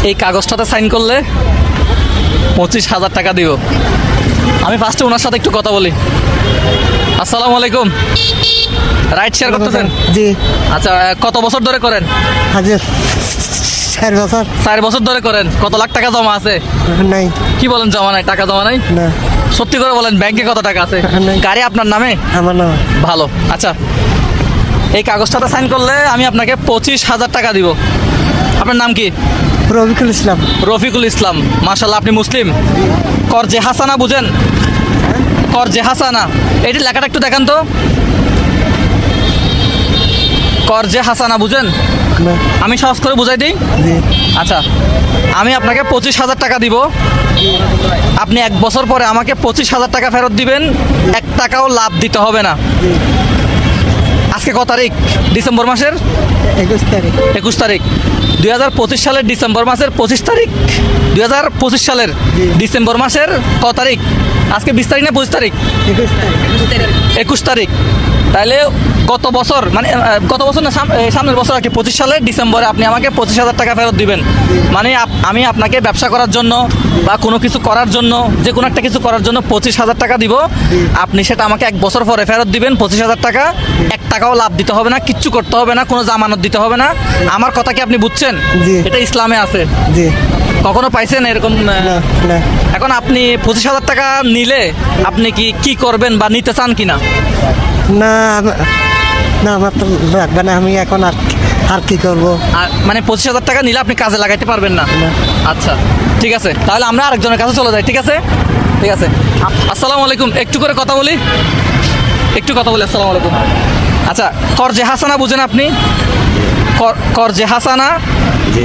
এই কাগজটাতে সাইন করলে 25,000 টাকা দিব। আমি ফার্স্টে ওনার সাথে একটু কথা বলি। আসসালামু আলাইকুম, রাইড শেয়ার করতেছেন? জি। আচ্ছা, কত বছর ধরে করেন? হাজার 4 বছর। 4 বছর ধরে করেন। কত লাখ টাকা জমা আছে? নাই। কি বলেন, জমা নাই? টাকা জমা নাই? না। সত্যি করে বলেন, ব্যাংকে কত টাকা আছে? নাই। গাড়ি আপনার নামে? আমার নাম। ভালো। আচ্ছা, এই কাগজটাতে সাইন করলে আমি আপনাকে 25,000 টাকা দিব। আপনার নাম কি? রফিকুল ইসলাম। রফিকুল ইসলাম, মাশাআল্লাহ। আপনি মুসলিম? করজে হাসানা বুঝেন? করজে হাসানা, এটি লেখাটা একটু দেখান তো। করজে হাসানা বুঝেন? না। আমি সহজ করে বুঝাই দিই। জি। আচ্ছা, আমি আপনাকে 25,000 টাকা দিব। আপনি 1 বছর পরে আমাকে 25,000 টাকা ফেরত দিবেন। 1 টাকাও লাভ দিতে হবে না। আজকে কত তারিখ? ডিসেম্বর মাসের 21 তারিখ। 21 তারিখ 2025 সালের ডিসেম্বর মাসের 25 তারিখ 2025 সালের ডিসেম্বর মাসের কত তারিখ? আজকে 20 তারিখ না 25 তারিখ? 21 তারিখ। 21 তারিখ। তাহলে গত বছর, মানে গত বছর না, সামনের বছর আর কি, 25 সালের ডিসেম্বরে আপনি আমাকে 25,000 টাকা ফেরত দিবেন। মানে আমি আপনাকে ব্যবসা করার জন্য বা কোনো কিছু করার জন্য, যে কোনো একটা কিছু করার জন্য 25,000 টাকা দিব। আপনি সেটা আমাকে 1 বছর পরে ফেরত দিবেন 25,000 টাকা। 1 টাকাও লাভ দিতে হবে না, কিচ্ছু করতে হবে না, কোনো জামানত দিতে হবে না। আমার কথা কি আপনি বুঝছেন? জি। এটা ইসলামে আছে। জি। কখনো পাইছেন এরকম? না। না। এখন আপনি 25,000 টাকা নিলে আপনি কি করবেন বা নিতে চান কিনা? না। না, আমার তো লাগবে না। আমি এখন আর কি করবো? আর মানে 25,000 টাকা নিলে আপনি কাজে লাগাইতে পারবেন না? না। আচ্ছা, ঠিক আছে, তাহলে আমরা আরেকজনের কাছে চলে যাই। ঠিক আছে, ঠিক আছে। আসসালামু আলাইকুম, একটু করে কথা বলি, একটু কথা বলি। আসসালামু আলাইকুম। আচ্ছা, করজে হাসানা বুঝেন আপনি? করজে হাসানা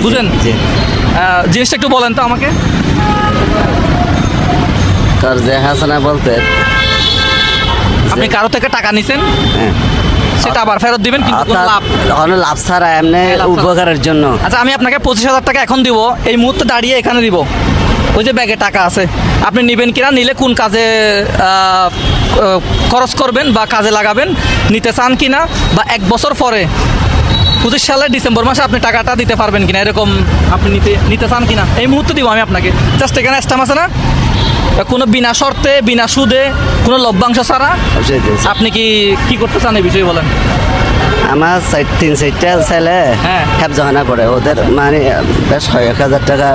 বুঝেন? জিনিসটা একটু বলেন তো আমাকে। করজে হাসানা বলতে আপনি কারো থেকে টাকা নিছেন, হ্যাঁ, সেটা আবার ফেরত দিবেন, কিন্তু কোনো লাভ? লাভ ছাড়া এমনি উপকারের জন্য। আচ্ছা, আমি আপনাকে 25,000 টাকা এখন দিব, এই মুহূর্তে দাঁড়িয়ে এখানে দিব। ওই যে ব্যাগে টাকা আছে, আপনি নেবেন কিনা, নিলে কোন কাজে খরচ করবেন বা কাজে লাগাবেন, নিতে চান কিনা, বা 1 বছর পরে 25 সালের ডিসেম্বর মাসে আপনি টাকাটা দিতে পারবেন কিনা, এরকম আপনি নিতে চান কিনা, এই মুহূর্তে দিব আমি আপনাকে। জাস্ট এখানে স্ট্যাম্প আছে না, কোনো বিনা শর্তে, বিনা সুদে, কোনো লভ্যাংশ ছাড়া আপনি কি করতে চান এই বিষয়ে বলেন। আমার 3-4টা ছেলে হেফজখানা করে, ওদের মানে বেশ 1,000 টাকা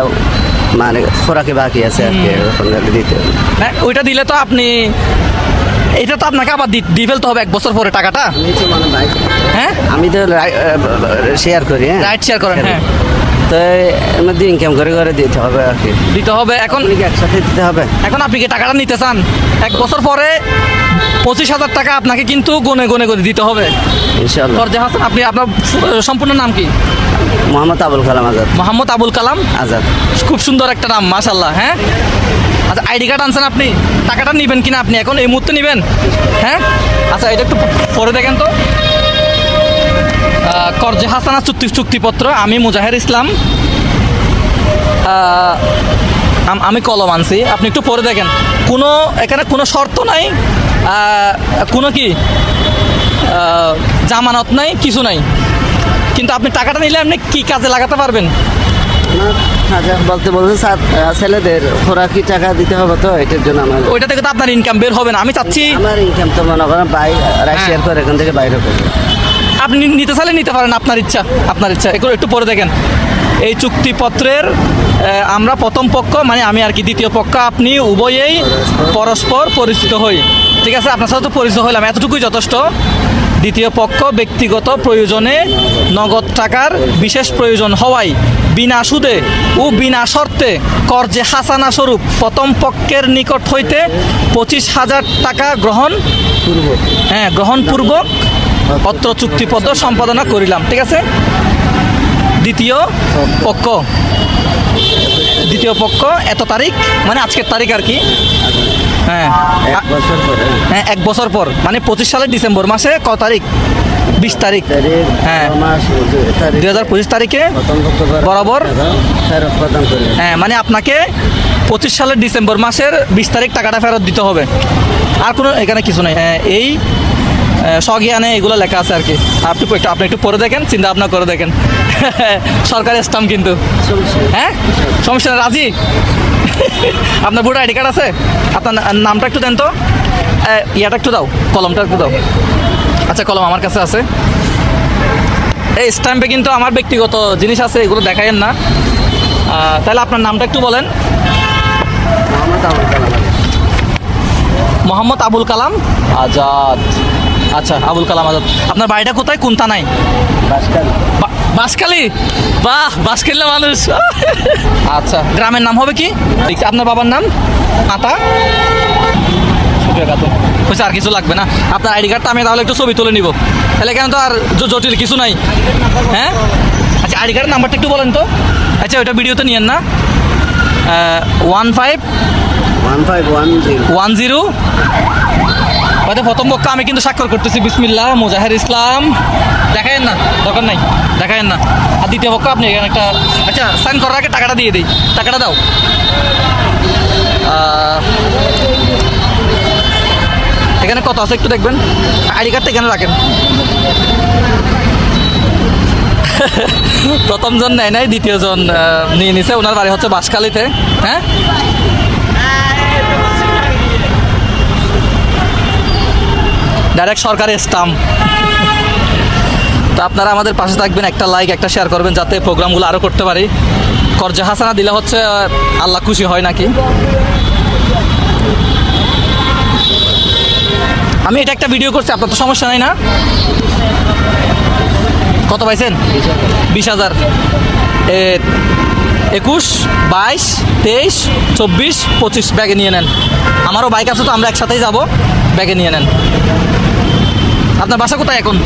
মানে খোরাকি বাকি আছে আর কি, দিতে। ওইটা দিলে তো আপনি, এটা তো আপনাকে আবার দিয়ে ফেলতে হবে 1 বছর পরে টাকাটা। হ্যাঁ, আমি তো শেয়ার করি। রাইট শেয়ার করেন। হ্যাঁ, তো এর মধ্যে ইনকাম করে দিতে হবে আর কি, দিতে হবে। এখন একসাথে দিতে হবে। এখন আপনি কি টাকাটা নিতে চান? 1 বছর পরে 25,000 টাকা আপনাকে কিন্তু গুনে গুনে করে দিতে হবে ইনশাআল্লাহ। করজে হাসান, আপনি আপনার সম্পূর্ণ নাম কি? মোহাম্মদ আবুল কালাম আজাদ। মোহাম্মদ আবুল কালাম আজাদ, খুব সুন্দর একটা নাম, মাশাআল্লাহ। হ্যাঁ, আচ্ছা, আইডি কার্ড আনছেন আপনি? টাকাটা নেবেন কিনা আপনি এখন এই মুহূর্তে নেবেন? হ্যাঁ, আচ্ছা, এটা একটু পরে দেখেন তো। করজে হাসানা চুক্তিপত্র, আমি মুজাহির ইসলাম, আমি কলম আনছি, আপনি একটু পরে দেখেন। এখানে কোনো শর্ত নাই, কোনো কি জামানত নাই, কিছু নাই, কিন্তু আপনি টাকাটা নিলে আপনি কি কাজে লাগাতে পারবেন? বলতে ছেলেদের খোরাকি টাকা দিতে হবে, তো এটার জন্য আমার ওইটা থেকে তো আপনার ইনকাম বের হবে না। আমি চাচ্ছি আমার ইনকাম তো মনে করেন শেয়ার করে এখান থেকে বাইরে করবো। আপনি নিতে চাইলে নিতে পারেন, আপনার ইচ্ছা, আপনার ইচ্ছা। একটু পরে দেখেন। এই চুক্তিপত্রের আমরা প্রথম পক্ষ, মানে আমি আর কি দ্বিতীয় পক্ষ, আপনি উভয়েই পরস্পর পরিচিত হই। ঠিক আছে, আপনার সাথে তো পরিচিত হইলাম, এতটুকুই যথেষ্ট। দ্বিতীয় পক্ষ ব্যক্তিগত প্রয়োজনে নগদ টাকার বিশেষ প্রয়োজন হওয়ায় বিনা সুদে ও বিনা শর্তে করজে হাসানা স্বরূপ প্রথম পক্ষের নিকট হইতে 25,000 টাকা গ্রহণপূর্বক অত্র চুক্তিপত্র সম্পাদনা করিলাম। ঠিক আছে, দ্বিতীয় পক্ষ এত তারিখ, মানে আজকের তারিখ আর কি। হ্যাঁ, 1 বছর পর, মানে 25 সালের ডিসেম্বর মাসে কত তারিখ? 20 তারিখ। হ্যাঁ, 2025 তারিখে বরাবর। হ্যাঁ, মানে আপনাকে 25 সালের ডিসেম্বর মাসের 20 তারিখ টাকাটা ফেরত দিতে হবে। আর কোনো এখানে কিছু নাই। এই স্বজ্ঞানে এগুলো লেখা আছে আর কি। আপনি একটু পরে দেখেন, চিন্তা ভাবনা করে দেখেন। সরকারি স্টাম্প কিন্তু, হ্যাঁ সমস্যা না, রাজি? আপনার ভোটার আইডি কার্ড আছে? আপনার নামটা একটু দেন তো, ইয়াটা একটু দাও, কলমটা একটু দাও। আচ্ছা কলম আমার কাছে আছে। এই স্ট্যাম্পে কিন্তু আমার ব্যক্তিগত জিনিস আছে, এগুলো দেখায়েন না। তাহলে আপনার নামটা একটু বলেন। মোহাম্মদ আবুল কালাম আজাদ। আচ্ছা আবুল কালাম আজাদ। আপনার বাড়িটা কোথায়, কোন থানায়? বাঁশখালী। বাহ, বাঁশখালীর মানুষ। আচ্ছা, গ্রামের নাম হবে কি? আপনার বাবার নাম? আতা হয়েছে, আর কিছু লাগবে না। আপনার আইডি কার্ডটা আমি তাহলে একটু ছবি তুলে নিব, তাহলে কেন তো আর জটিল কিছু নাই। হ্যাঁ আচ্ছা, আইডি কার্ডের নাম্বারটা একটু বলেন তো। আচ্ছা ওইটা ভিডিওতে নিয়েন না। 1510 হয়তো প্রথম পক্ষ আমি কিন্তু স্বাক্ষর করতেছি, বিসমিল্লাহ মুজাহির ইসলাম। দেখায়েন না, দরকার নাই, দেখায়েন না। আর দ্বিতীয় পক্ষ আপনি এখানে একটা, আচ্ছা সাইন করার আগে টাকাটা দিয়ে দিই, টাকাটা দাও। এখানে কত আছে একটু দেখবেন, আইডি কার্ডটা এখানে রাখেন। প্রথম জন নেয় নাই, দ্বিতীয় জন নিয়ে নিছে। ওনার বাড়ি হচ্ছে বাঁশখালীতে। হ্যাঁ ডাইরেক্ট সরকারি স্টাম্প। তো আপনারা আমাদের পাশে থাকবেন, একটা লাইক একটা শেয়ার করবেন যাতে প্রোগ্রামগুলো আরও করতে পারি। কর্জে হাসানা দিলে হচ্ছে আল্লাহ খুশি হয় নাকি। আমি এটা একটা ভিডিও করছি, আপনার তো সমস্যা নাই না? কত পাইছেন? 20,000। 21, 22, 23, 24, 25 ব্যাগে নিয়ে নেন। আমারও বাইক আছে তো, আমরা একসাথেই যাব, ব্যাগে নিয়ে নেন। আপনার বাসা কোথায় এখন?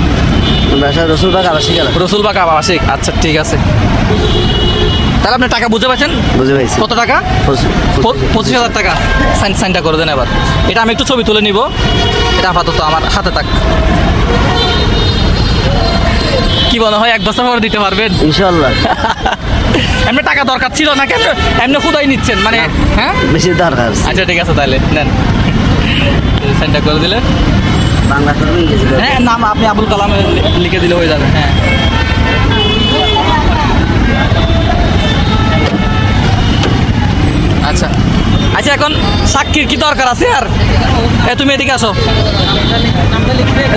রসুলবাগ আবাসিক। রসুলবাগ আবাসিক, আচ্ছা ঠিক আছে। তাহলে আপনি টাকা বুঝতে পারছেন? বুঝে পাইছি। কত টাকা? 25,000 টাকা। সাইনটা করে দেন এবার। এটা আমি একটু ছবি তুলে নিব, এটা আপাতত আমার হাতে থাক। কি মনে হয় 1 বছর পরে দিতে পারবেন? ইনশাআল্লাহ। এমনি টাকা দরকার ছিল না কেন, এমনি খুদাই নিচ্ছেন মানে? হ্যাঁ বেশি দরকার। আচ্ছা ঠিক আছে, তাহলে নেন, সাইনটা করে দিলেন। বাংলা করবেন, ইংরেজি করবেন? হ্যাঁ নাম আপনি আবুল কালাম লিখে দিলে হয়ে যাবে। হ্যাঁ আচ্ছা আচ্ছা, এখন সাক্ষীর কি দরকার আছে আর? তুমি এদিকে আসো,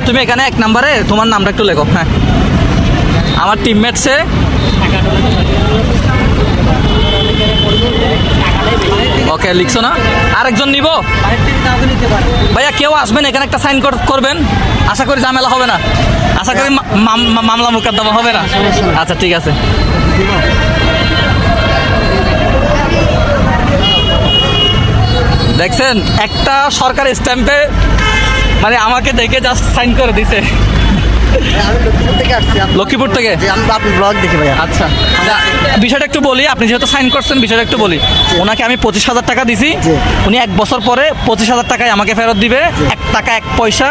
তুমি এখানে 1 নম্বরে তোমার নামটা একটু লেখো। হ্যাঁ আমার টিমমেটসে ওকে লিখছো না? আরেকজন নিব ভাইয়া, কেউ আসবেন এখানে একটা সাইন করবেন, আশা করি ঝামেলা হবে না, আশা করি মামলা মোকদ্দমা হবে না। আচ্ছা ঠিক আছে। দেখছেন একটা সরকারি স্ট্যাম্পে মানে আমাকে দেখে জাস্ট সাইন করে দিছে। লক্ষ্মীপুর থেকে? আপনি ব্লগ দেখি ভাইয়া। আচ্ছা বিষয়টা একটু বলি, আপনি যেহেতু সাইন করছেন বিষয়টা একটু বলি। ওনাকে আমি 25,000 টাকা দিছি, উনি 1 বছর পরে 25,000 টাকায় আমাকে ফেরত দিবে। 1 টাকা 1 পয়সা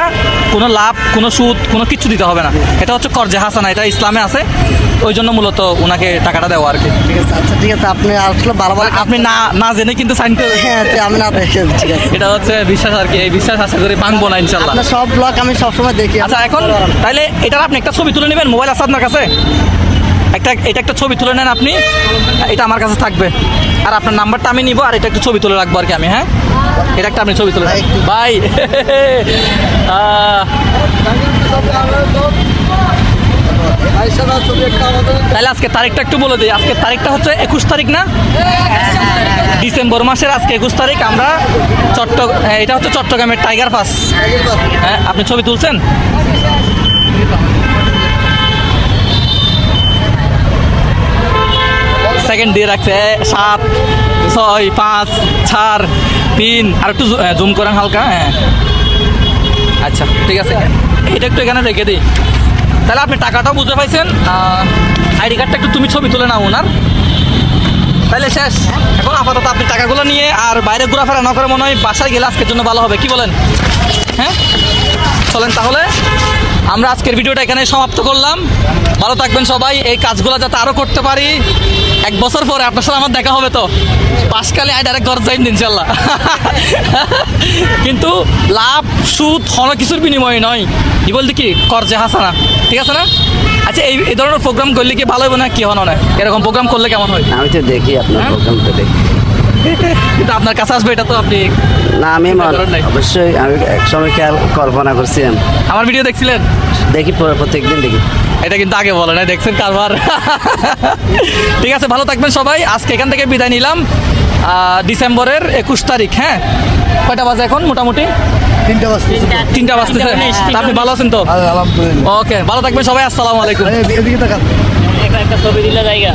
কোনো লাভ, কোনো সুদ, কোনো কিছু দিতে হবে না। এটা হচ্ছে কর্জে হাসানা, এটা ইসলামে আছে, ওই জন্য মূলত ওনাকে টাকাটা দেওয়া আর কি। ঠিক আছে, আচ্ছা ঠিক আছে, আপনি আসলে বারবার আপনি না জেনে কিন্তু সাইন করে। হ্যাঁ আমি না দেখে, ঠিক আছে, এটা হচ্ছে বিশ্বাস আর কি, এই বিশ্বাস আশা করি ভাঙবো না ইনশাল্লাহ। আপনার সব ব্লগ আমি সবসময় দেখি। আচ্ছা এখন তাহলে এটার আপনি একটা ছবি তুলে নেবেন, মোবাইল আছে আপনার কাছে? এটা একটা ছবি তুলে নেন আপনি, এটা আমার কাছে থাকবে। আর আপনার নাম্বারটা আমি নিব, আর এটা একটু ছবি তুলে রাখবো আর কি আমি। হ্যাঁ এটা একটা আপনি ছবি তুলে ভাই। তাহলে আজকে তারিখটা একটু বলে দিই। আজকে তারিখটা হচ্ছে 21 তারিখ না? ডিসেম্বর মাসের আজকে 21 তারিখ। আমরা এটা হচ্ছে চট্টগ্রামের টাইগার পাস। হ্যাঁ আপনি ছবি তুলছেন? সেকেন্ড দিয়ে রাখছে 7, 6, 5, 4, 3। আর একটু জুম করেন হালকা। হ্যাঁ আচ্ছা ঠিক আছে, এটা একটু এখানে রেখে দিই। তাহলে আপনি টাকাটাও বুঝতে পাইছেন, আইডি কার্ডটা একটু তুমি ছবি তুলে নাও ওনার, তাহলে শেষ। এখন আপাতত আপনি টাকাগুলো নিয়ে আর বাইরে ঘোরাফেরা না করে মনে হয় বাসায় গেলে আজকের জন্য ভালো হবে, কি বলেন? হ্যাঁ চলেন তাহলে আমরা আজকের ভিডিওটা এখানে সমাপ্ত করলাম। ভালো থাকবেন সবাই, এই কাজগুলো যাতে আরও করতে পারি 1 বছর পরে আপনার সাথে আমার দেখা হবে তো পাঁচকালে আই ডাইরেক্ট ঘর যাইন ইনশাল্লাহ। কিন্তু লাভ সুদ হন কিছুর বিনিময়ে নয়, কি বলতে কি করজে হাসানা, ঠিক আছে না? আচ্ছা এই ধরনের প্রোগ্রাম করলে কি ভালো হবে না কি হন না, এরকম প্রোগ্রাম করলে কেমন হয়? আমি তো দেখি আপনার প্রোগ্রাম তো দেখি, কিন্তু আপনার কাছে আসবে এটা তো আপনি না আমি অবশ্যই আমি একসময় খেয়াল কল্পনা করছিলাম, আমার ভিডিও দেখছিলেন? দেখি প্রত্যেকদিন দেখি। এটা কিন্তু আগে বলে না, দেখছেন কারবার। ঠিক আছে, ভালো থাকবেন সবাই। আজকে এখান থেকে বিদায় নিলাম। ডিসেম্বরের 21 তারিখ। হ্যাঁ, কয়টা বাজে এখন মোটামুটি? 3টা বাজতেছে। তা আপনি ভালো আছেন তো? আলহামদুলিল্লাহ। ওকে, ভালো থাকবেন সবাই। আসসালামু আলাইকুম। এদিকে তাকান। একটা ছবি দিলে জায়গা